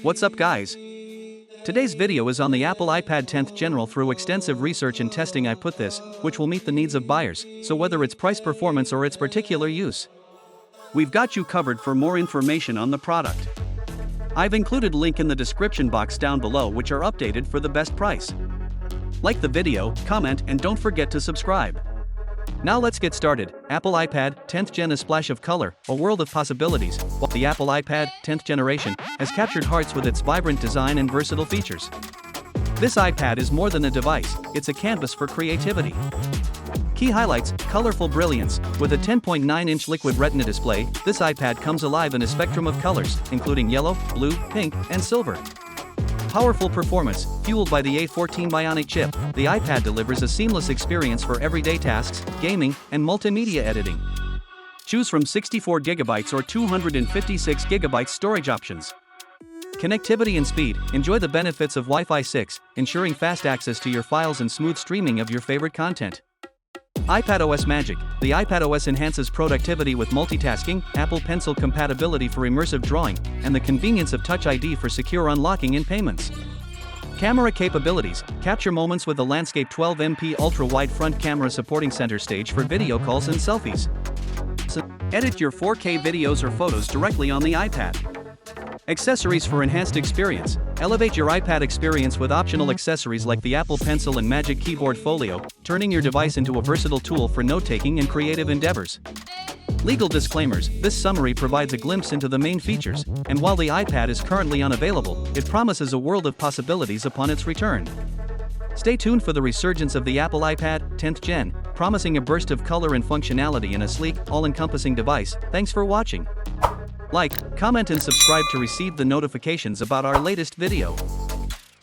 What's up guys? Today's video is on the Apple iPad 10th Gen. Through extensive research and testing I put this, which will meet the needs of buyers, so whether it's price performance or its particular use, we've got you covered. For more information on the product, I've included link in the description box down below which are updated for the best price. Like the video, comment, and don't forget to subscribe. Now let's get started. Apple iPad 10th Gen. A splash of color, a world of possibilities. The Apple iPad 10th generation has captured hearts with its vibrant design and versatile features. This iPad is more than a device, it's a canvas for creativity. Key highlights: colorful brilliance. With a 10.9-inch liquid retina display, this iPad comes alive in a spectrum of colors, including yellow, blue, pink, and silver. Powerful performance, fueled by the A14 Bionic chip, the iPad delivers a seamless experience for everyday tasks, gaming, and multimedia editing. Choose from 64GB or 256GB storage options. Connectivity and speed: enjoy the benefits of Wi-Fi 6, ensuring fast access to your files and smooth streaming of your favorite content. iPadOS magic: the iPadOS enhances productivity with multitasking, Apple Pencil compatibility for immersive drawing, and the convenience of Touch ID for secure unlocking and payments. Camera capabilities: capture moments with the landscape 12MP ultra-wide front camera supporting center stage for video calls and selfies. Edit your 4K videos or photos directly on the iPad. Accessories for enhanced experience: elevate your iPad experience with optional accessories like the Apple Pencil and Magic Keyboard Folio, turning your device into a versatile tool for note-taking and creative endeavors. Legal disclaimers: this summary provides a glimpse into the main features, and while the iPad is currently unavailable, it promises a world of possibilities upon its return. Stay tuned for the resurgence of the Apple iPad 10th Gen, promising a burst of color and functionality in a sleek, all-encompassing device. Thanks for watching. Like, comment and subscribe to receive the notifications about our latest video.